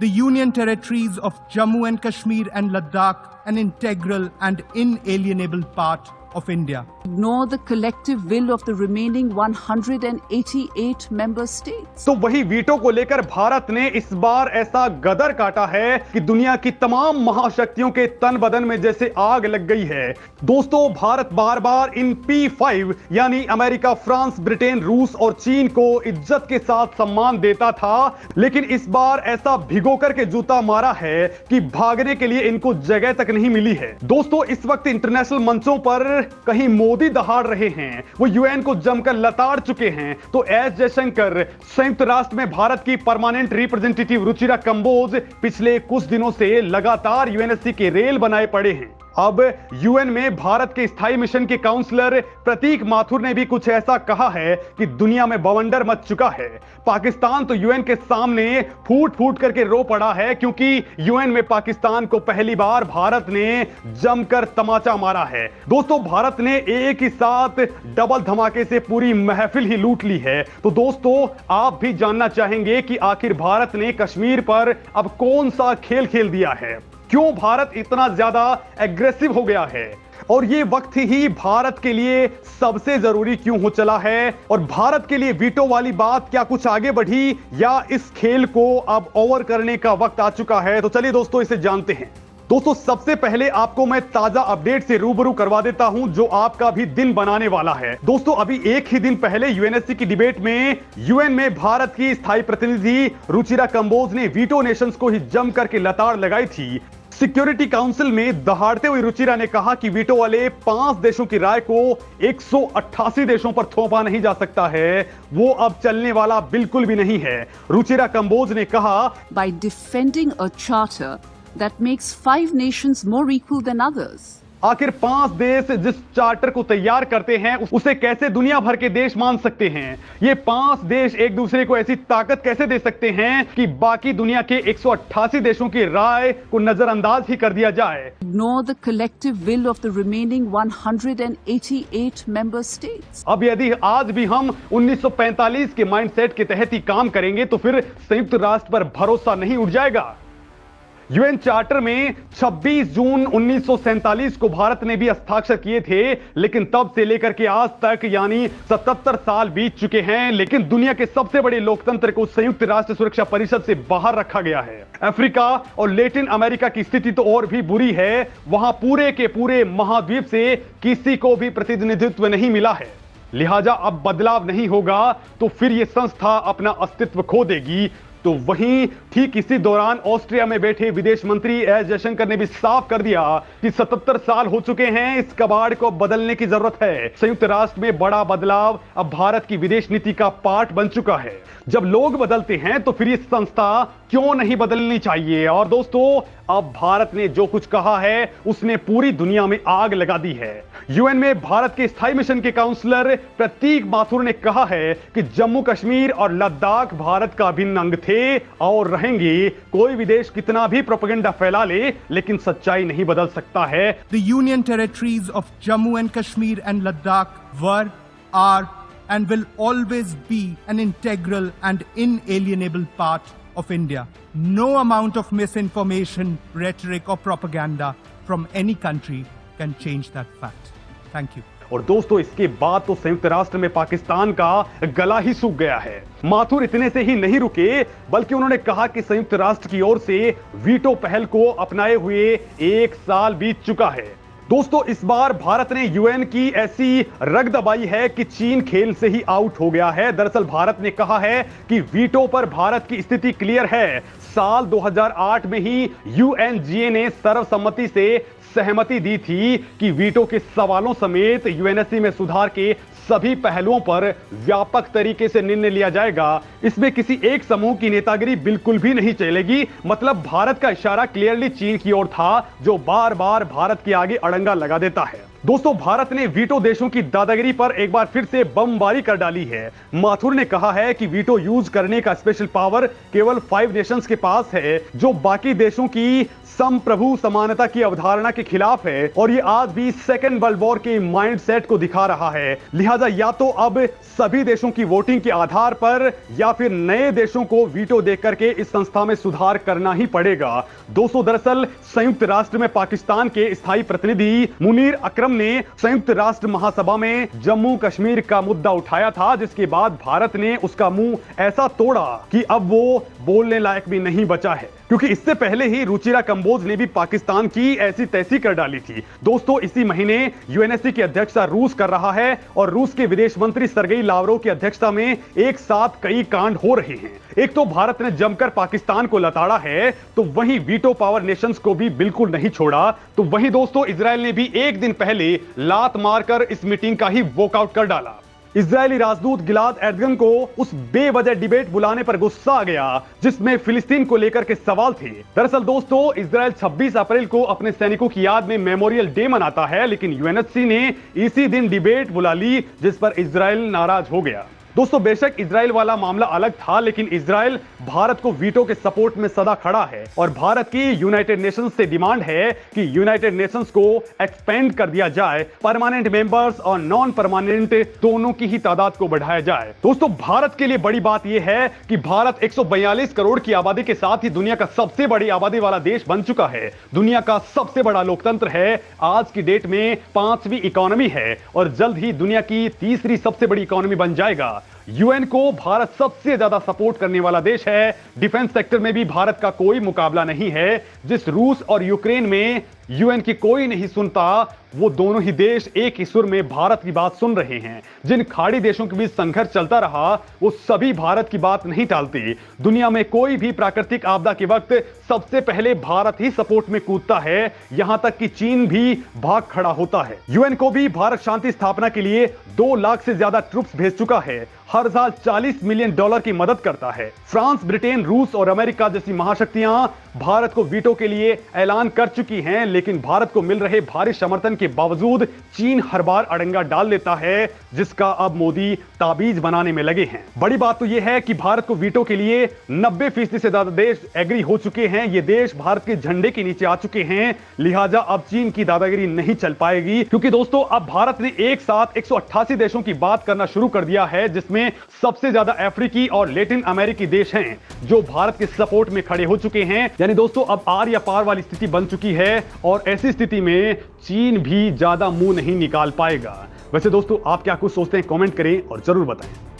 the Union territories of Jammu and Kashmir and Ladakh an integral and inalienable part of India. Ignore the collective will of the remaining 188 member states. तो वही veto को लेकर भारत ने इस बार ऐसा गदर काटा है कि दुनिया की तमाम महाशक्तियों के तन बदन में जैसे आग लग गई है। दोस्तों, भारत बार बार इन P5 यानी अमेरिका, फ्रांस, ब्रिटेन, रूस और चीन को इज्जत के साथ सम्मान देता था, लेकिन इस बार ऐसा भिगो करके जूता मारा है कि भागने के लिए इनको जगह तक नहीं मिली है। दोस्तों, इस वक्त इंटरनेशनल मंचों पर कहीं मोदी दहाड़ रहे हैं, वो यूएन को जमकर लताड़ चुके हैं, तो एस जयशंकर, संयुक्त राष्ट्र में भारत की परमानेंट रिप्रेजेंटेटिव रुचिरा कंबोज पिछले कुछ दिनों से लगातार यूएनएससी के रेल बनाए पड़े हैं। अब यूएन में भारत के स्थायी मिशन के काउंसलर प्रतीक माथुर ने भी कुछ ऐसा कहा है कि दुनिया में बवंडर मच चुका है। पाकिस्तान तो यूएन के सामने फूट फूट करके रो पड़ा है, क्योंकि यूएन में पाकिस्तान को पहली बार भारत ने जमकर तमाचा मारा है। दोस्तों, भारत ने एक ही साथ डबल धमाके से पूरी महफिल ही लूट ली है। तो दोस्तों, आप भी जानना चाहेंगे कि आखिर भारत ने कश्मीर पर अब कौन सा खेल खेल दिया है, क्यों भारत इतना ज्यादा एग्रेसिव हो गया है, और ये वक्त ही भारत के लिए सबसे जरूरी क्यों हो चला है, और भारत के लिए वीटो वाली बात क्या कुछ आगे बढ़ी या इस खेल को अब ओवर करने का वक्त आ चुका है। तो चलिए दोस्तों, इसे जानते हैं। दोस्तों, सबसे पहले आपको मैं ताजा अपडेट से रूबरू करवा देता हूं जो आपका भी दिन बनाने वाला है। दोस्तों, अभी एक ही दिन पहले यूएनएससी की डिबेट में यूएन में भारत की स्थायी प्रतिनिधि रुचिरा कंबोज ने वीटो नेशंस को ही जम करके लताड़ लगाई थी। सिक्योरिटी काउंसिल में दहाड़ते हुए रुचिरा ने कहा कि वीटो वाले 5 देशों की राय को 188 देशों पर थोपा नहीं जा सकता है, वो अब चलने वाला बिल्कुल भी नहीं है। रुचिरा कंबोज ने कहा, By defending a charter that makes 5 nations more equal than others. आखिर 5 देश जिस चार्टर को तैयार करते हैं उसे कैसे दुनिया भर के देश मान सकते हैं? ये 5 देश एक दूसरे को ऐसी ताकत कैसे दे सकते हैं कि बाकी दुनिया के 188 देशों की राय को नजरअंदाज ही कर दिया जाए? Ignore the collective will of the remaining 188 member states. अब यदि आज भी हम 1945 के माइंडसेट के तहत ही काम करेंगे तो फिर संयुक्त राष्ट्र पर भरोसा नहीं उठ जाएगा। यूएन चार्टर में 26 जून 1947 को भारत ने भी हस्ताक्षर किए थे, लेकिन तब से लेकर के आज तक यानी 77 साल बीत चुके हैं, लेकिन दुनिया के सबसे बड़े लोकतंत्र को संयुक्त राष्ट्र सुरक्षा परिषद से बाहर रखा गया है। अफ्रीका और लैटिन अमेरिका की स्थिति तो और भी बुरी है, वहां पूरे के पूरे महाद्वीप से किसी को भी प्रतिनिधित्व नहीं मिला है। लिहाजा अब बदलाव नहीं होगा तो फिर यह संस्था अपना अस्तित्व खो देगी। तो वहीं ठीक इसी दौरान ऑस्ट्रिया में बैठे विदेश मंत्री एस जयशंकर ने भी साफ कर दिया कि 77 साल हो चुके हैं, इस कबाड़ को बदलने की जरूरत है। संयुक्त राष्ट्र में बड़ा बदलाव अब भारत की विदेश नीति का पार्ट बन चुका है। जब लोग बदलते हैं तो फिर ये संस्था क्यों नहीं बदलनी चाहिए? और दोस्तों, अब भारत ने जो कुछ कहा है उसने पूरी दुनिया में आग लगा दी है। यूएन में भारत के स्थायी मिशन के काउंसलर प्रतीक माथुर ने कहा है कि जम्मू कश्मीर और लद्दाख भारत का अभिन्न अंग थे और रहेंगे। कोई भी देश कितना भी प्रोपेगेंडा फैला ले, लेकिन सच्चाई नहीं बदल सकता है। The Union territories of Jammu and Kashmir and Ladakh were, are, and will always be an integral and inalienable part of India. No amount of misinformation, rhetoric or propaganda from any country can change that fact. Thank you. और दोस्तों, इसके बाद तो संयुक्त राष्ट्र में पाकिस्तान का गला ही सूख गया है। माथुर इतने से ही नहीं रुके, बल्कि उन्होंने कहा कि संयुक्त राष्ट्र की ओर से वीटो पहल को अपनाए हुए 1 साल बीत चुका है। दोस्तों, इस बार भारत ने यूएन की ऐसी रग दबाई है कि चीन खेल से ही आउट हो गया है। दरअसल भारत ने कहा है कि वीटो पर भारत की स्थिति क्लियर है। साल 2008 में ही यूएनजीए ने सर्वसम्मति से सहमति दी थी कि वीटो के सवालों समेत यूएनएससी में सुधार के सभी पहलुओं पर व्यापक तरीके से निर्णय लिया जाएगा। इसमें किसी एक समूह की नेतागिरी बिल्कुल भी नहीं चलेगी। मतलब भारत का इशारा क्लियरली चीन की ओर था, जो बार बार भारत के आगे अड़ंगा लगा देता है। दोस्तों, भारत ने वीटो देशों की दादागिरी पर एक बार फिर से बमबारी कर डाली है। माथुर ने कहा है कि वीटो यूज करने का स्पेशल पावर केवल 5 नेशंस के पास है, जो बाकी देशों की संप्रभु समानता की अवधारणा के खिलाफ है और ये आज भी सेकेंड वर्ल्ड वॉर के माइंडसेट को दिखा रहा है। लिहाजा या तो अब सभी देशों की वोटिंग के आधार पर या फिर नए देशों को वीटो देकर के इस संस्था में सुधार करना ही पड़ेगा। दोस्तों, दरअसल संयुक्त राष्ट्र में पाकिस्तान के स्थायी प्रतिनिधि मुनीर अकरम ने संयुक्त राष्ट्र महासभा में जम्मू कश्मीर का मुद्दा उठाया था, जिसके बाद भारत ने उसका मुंह ऐसा तोड़ा कि अब वो बोलने लायक भी नहीं बचा है, क्योंकि इससे पहले ही रुचिरा कंबोज ने भी पाकिस्तान की ऐसी तैसी कर डाली थी। दोस्तों, इसी महीने यूएनएससी की अध्यक्षता रूस कर रहा है और रूस के विदेश मंत्री सर्गेई लावरोव की अध्यक्षता में एक साथ कई कांड हो रहे हैं। एक तो भारत ने जमकर पाकिस्तान को लताड़ा है, तो वहीं वीटो पावर नेशंस को भी बिल्कुल नहीं छोड़ा। तो वहीं दोस्तों, इजराइल ने भी एक दिन पहले लात मारकर इस मीटिंग का ही वॉकआउट कर डाला। इजरायली राजदूत गिलाद एर्दगन को उस बेवजह डिबेट बुलाने पर गुस्सा आ गया जिसमें फिलिस्तीन को लेकर के सवाल थे। दरअसल दोस्तों, इजराइल 26 अप्रैल को अपने सैनिकों की याद में मेमोरियल डे मनाता है, लेकिन यूएनएससी ने इसी दिन डिबेट बुला ली, जिस पर इजराइल नाराज हो गया। दोस्तों, बेशक इजराइल वाला मामला अलग था, लेकिन इजराइल भारत को वीटो के सपोर्ट में सदा खड़ा है और भारत की यूनाइटेड नेशंस से डिमांड है कि यूनाइटेड नेशंस को एक्सपेंड कर दिया जाए, परमानेंट मेंबर्स और नॉन परमानेंट दोनों की ही तादाद को बढ़ाया जाए। दोस्तों, भारत के लिए बड़ी बात यह है कि भारत 142 करोड़ की आबादी के साथ ही दुनिया का सबसे बड़ी आबादी वाला देश बन चुका है, दुनिया का सबसे बड़ा लोकतंत्र है, आज की डेट में 5वीं इकोनॉमी है और जल्द ही दुनिया की 3री सबसे बड़ी इकोनॉमी बन जाएगा। यूएन को भारत सबसे ज्यादा सपोर्ट करने वाला देश है। डिफेंस सेक्टर में भी भारत का कोई मुकाबला नहीं है। जिस रूस और यूक्रेन में यूएन की कोई नहीं सुनता, वो दोनों ही देश एक ही सुर में भारत की बात सुन रहे हैं। जिन खाड़ी देशों के बीच संघर्ष चलता रहा, वो सभी भारत की बात नहीं टालते। दुनिया में कोई भी प्राकृतिक आपदा के वक्त सबसे पहले भारत ही सपोर्ट में कूदता है, यहां तक कि चीन भी भाग खड़ा होता है। यूएन को भी भारत शांति स्थापना के लिए 2 लाख से ज्यादा ट्रूप्स भेज चुका है, हर साल $40 मिलियन की मदद करता है। फ्रांस, ब्रिटेन, रूस और अमेरिका जैसी महाशक्तियां भारत को वीटो के लिए ऐलान कर चुकी हैं, लेकिन भारत को मिल रहे भारी समर्थन के बावजूद चीन हर बार अड़ंगा डाल लेता है, जिसका अब मोदी ताबीज बनाने में लगे हैं। बड़ी बात तो यह है कि भारत को वीटो के लिए 90% से ज्यादा देश एग्री हो चुके हैं। ये देश भारत के झंडे के नीचे आ चुके हैं, लिहाजा अब चीन की दादागिरी नहीं चल पाएगी, क्योंकि दोस्तों, अब भारत ने एक साथ 188 देशों की बात करना शुरू कर दिया है, जिसमें सबसे ज्यादा अफ्रीकी और लैटिन अमेरिकी देश हैं जो भारत के सपोर्ट में खड़े हो चुके हैं। यानी दोस्तों, अब आर या पार वाली स्थिति बन चुकी है और ऐसी स्थिति में चीन भी ज्यादा मुंह नहीं निकाल पाएगा। वैसे दोस्तों, आप क्या कुछ सोचते हैं, कमेंट करें और जरूर बताएं।